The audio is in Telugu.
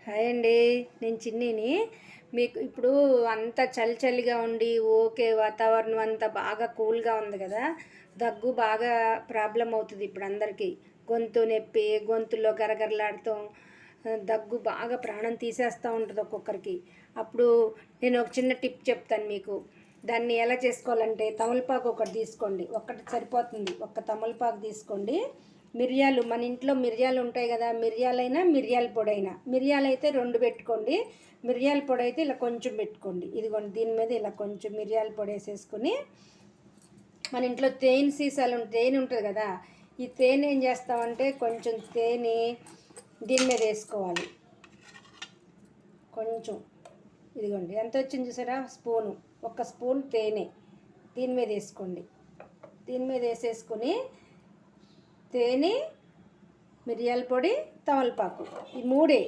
హాయ్ అండి, నేను చిన్నిని. మీకు ఇప్పుడు అంతా చలి చలిగా ఉండి ఓకే, వాతావరణం అంతా బాగా కూల్గా ఉంది కదా. దగ్గు బాగా ప్రాబ్లం అవుతుంది ఇప్పుడు అందరికీ. గొంతు నొప్పి, గొంతులో గరగరలాడతాం, దగ్గు బాగా ప్రాణం తీసేస్తూ ఉంటుంది ఒక్కొక్కరికి. అప్పుడు నేను ఒక చిన్న టిప్ చెప్తాను మీకు. దాన్ని ఎలా చేసుకోవాలంటే, తమలపాకు ఒకటి తీసుకోండి, ఒక్కటి సరిపోతుంది. ఒక్క తమలపాకు తీసుకోండి. మిరియాలు, మన ఇంట్లో మిరియాలు ఉంటాయి కదా, మిరియాలైనా మిరియాల పొడి అయినా, మిరియాలు అయితే 2 పెట్టుకోండి, మిరియాల పొడి అయితే ఇలా కొంచెం పెట్టుకోండి. ఇదిగోండి, దీని మీద ఇలా కొంచెం మిరియాల పొడి వేసేసుకుని, మన ఇంట్లో తేనె ఉంటుంది కదా, ఈ తేనె ఏం చేస్తామంటే కొంచెం తేనె దీని మీద వేసుకోవాలి. కొంచెం ఇదిగోండి, ఎంత వచ్చింది చూసారా, స్పూను, 1 స్పూన్ తేనె దీని మీద వేసుకోండి. దీని మీద వేసేసుకుని తేనె, మిరియాల పొడి, తమలపాకు, ఈ మూడే